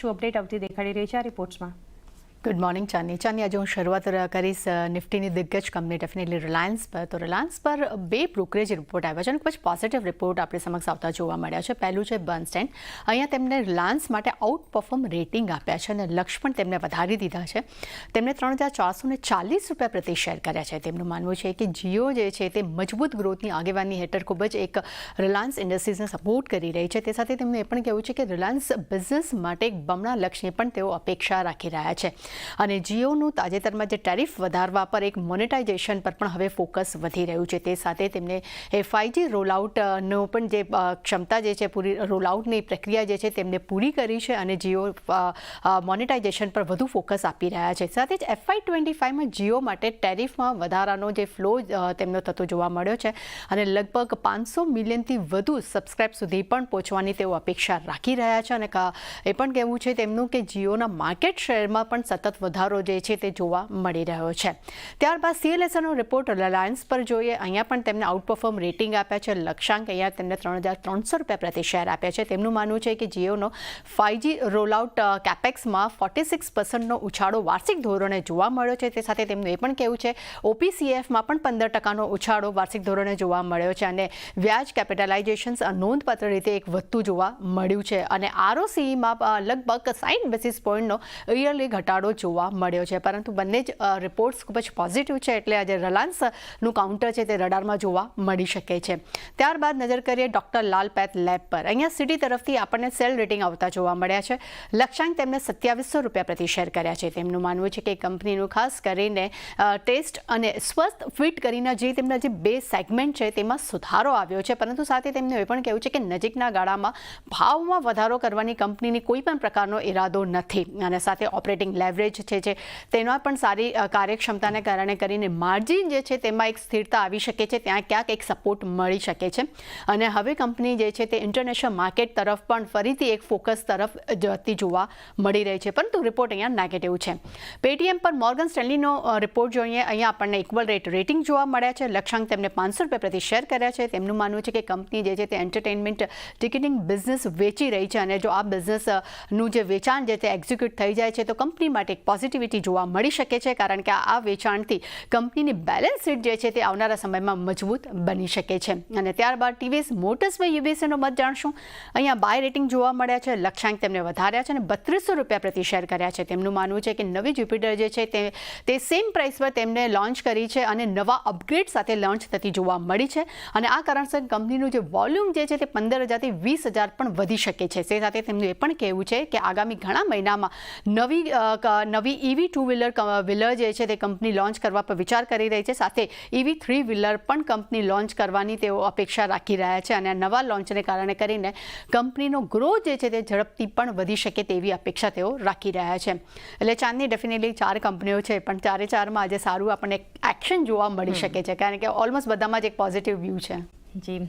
શું અપડેટ આવતી દેખાડી રહી છે આ રિપોર્ટ્સમાં? ગુડ મોર્નિંગ ચાંદની. આજે હું શરૂઆત કરીશ નિફ્ટીની દિગ્ગજ કંપની ડેફિનેટલી રિલાયન્સ પર. તો રિલાયન્સ પર બે બ્રોકરેજ રિપોર્ટ આવ્યા છે અને ખૂબ જ પોઝિટિવ રિપોર્ટ આપણી સમક્ષ આવતા જોવા મળ્યા છે. પહેલું છે બર્નસ્ટેઇન. અહીંયા તેમને રિલાયન્સ માટે આઉટ પરફોર્મ રેટિંગ આપ્યા છે અને લક્ષ્ય પણ તેમને વધારી દીધા છે. તેમણે 3,440 પ્રતિ શેર કર્યા છે. તેમનું માનવું છે કે જીઓ જે છે તે મજબૂત ગ્રોથની આગેવાની હેઠળ ખૂબ જ એક રિલાયન્સ ઇન્ડસ્ટ્રીઝને સપોર્ટ કરી રહી છે. તે સાથે તેમનું એ પણ કહેવું છે કે રિલાયન્સ બિઝનેસ માટે એક બમણા લક્ષ્યની પણ તેઓ અપેક્ષા રાખી રહ્યા છે. અને જીઓનું તાજેતરમાં જે ટેરિફ વધારવા પર એક મોનેટાઇઝેશન પર પણ હવે ફોકસ વધી રહ્યું છે. તે સાથે તેમને એ 5G રોલઆઉટનો પણ જે ક્ષમતા જે છે પૂરી રોલઆઉટની પ્રક્રિયા જે છે તેમને પૂરી કરી છે અને જીઓ મોનેટાઇઝેશન પર વધુ ફોકસ આપી રહ્યા છે. સાથે જ FY25માં જીઓ માટે ટેરિફમાં વધારાનો જે ફ્લો તેમનો થતો જોવા મળ્યો છે અને લગભગ 500 મિલિયનથી વધુ સબસ્ક્રાઇબ સુધી પણ પહોંચવાની તેઓ અપેક્ષા રાખી રહ્યા છે. અને એ પણ કહેવું છે તેમનું કે જીઓના માર્કેટ શેરમાં પણ સતત વધારો જે છે તે જોવા મળી રહ્યો છે. ત્યારબાદ CLSAનો રિપોર્ટ રિલાયન્સ પર જોઈએ. અહીંયા પણ તેમને આઉટ પરફોર્મ રેટિંગ આપ્યા છે. લક્ષ્યાંક અહીંયા તેમને 3,300 પ્રતિ શેર આપ્યા છે. તેમનું માનવું છે કે જીઓનો 5G રોલઆઉટ કેપેક્સમાં 46%નો ઉછાળો વાર્ષિક ધોરણે જોવા મળ્યો છે. તે સાથે તેમનું એ પણ કહેવું છે OPCFમાં પણ 15%નો ઉછાળો વાર્ષિક ધોરણે જોવા મળ્યો છે અને વ્યાજ કેપિટલાઇઝેશન નોંધપાત્ર રીતે એક વધતું જોવા મળ્યું છે અને ROCEમાં લગભગ 60 બેસિસ પોઈન્ટનો યરલી ઘટાડો જોવા મળ્યો છે. પરંતુ બંને જ રિપોર્ટ્સ ખૂબ જ પોઝિટિવ છે એટલે આજે રિલાયન્સનું કાઉન્ટર છે તે રડારમાં જોવા મળી શકે છે. ત્યારબાદ નજર કરીએ ડોક્ટર લાલ પેથ લેબ પર. અહીંયા સિટી તરફથી આપણને સેલ રેટિંગ આવતા જોવા મળ્યા છે. લક્ષ્યાંક તેમને 2700 પ્રતિ શેર કર્યા છે. તેમનું માનવું છે કે કંપનીનું ખાસ કરીને ટેસ્ટ અને સ્વસ્થ ફિટ કરીને જે તેમના જે બે સેગમેન્ટ છે તેમાં સુધારો આવ્યો છે. પરંતુ સાથે તેમનું એ પણ કહેવું છે કે નજીકના ગાળામાં ભાવમાં વધારો કરવાની કંપનીની કોઈ પણ પ્રકારનો ઈરાદો નથી અને સાથે ઓપરેટિંગ લેવરેજ છે તેના પણ સારી કાર્યક્ષમતાને કારણે કરીને માર્જિન જે છે તેમાં એક સ્થિરતા આવી શકે છે. ત્યાં ક્યાંક એક સપોર્ટ મળી શકે છે અને હવે કંપની જે છે તે ઇન્ટરનેશનલ માર્કેટ તરફ પણ ફરીથી એક ફોકસ તરફ જતી જોવા મળી રહી છે. પરંતુ રિપોર્ટ અહીંયા નેગેટિવ છે. પેટીએમ પર મોર્ગન સ્ટેનલીનો રિપોર્ટ જોઈએ. અહીંયા આપણને ઇક્વલ રેટિંગ જોવા મળ્યા છે. લક્ષ્યાંક તેમને 500 પ્રતિ શેર કર્યા છે. તેમનું માનવું છે કે કંપની જે છે તે એન્ટરટેનમેન્ટ ટિકિટિંગ બિઝનેસ વેચી રહી છે અને જો આ બિઝનેસનું જે વેચાણ જે તે એક્ઝિક્યુટ થઈ જાય છે તો કંપની માટે એક પોઝિટિવિટી જોવા મળી શકે છે કારણ કે આ વેચાણથી કંપનીની બેલેન્સ શીટ જે છે તે આવનારા સમયમાં મજબૂત બની શકે છે. અને ત્યારબાદ TVS મોટર્સમાં UBSનો મત જાણશું. અહીંયા બાય રેટિંગ જોવા મળ્યા છે. લક્ષ્યાંક તેમને વધાર્યા છે અને 3200 પ્રતિ શેર કર્યા છે. તેમનું માનવું છે કે નવી જ્યુપિટર જે છે તે સેમ પ્રાઇસ પર તેમને લોન્ચ કરી છે અને નવા અપગ્રેડ સાથે લોન્ચ થતી જોવા મળી છે અને આ કારણસર કંપનીનું જે વોલ્યુમ જે છે તે 15,000થી 20,000 પણ વધી શકે છે. તે સાથે તેમનું એ પણ કહેવું છે કે આગામી ઘણા મહિનામાં નવી EV ટુ વ્હીલર જે છે તે કંપની લોન્ચ કરવા પર વિચાર કરી રહી છે. સાથે EV થ્રી વ્હીલર પણ કંપની લોન્ચ કરવાની તેઓ અપેક્ષા રાખી રહ્યા છે અને નવા લોન્ચને કારણે કરીને કંપનીનો ગ્રોથ જે છે તે ઝડપથી પણ વધી શકે તેવી અપેક્ષા તેઓ રાખી રહ્યા છે. એટલે ચાંદની ડેફિનેટલી 4 કંપનીઓ છે પણ 4માં આજે સારું આપણને એક્શન જોવા મળી શકે છે કારણ કે ઓલમોસ્ટ બધામાં જ એક પોઝિટિવ વ્યૂ છે. જી.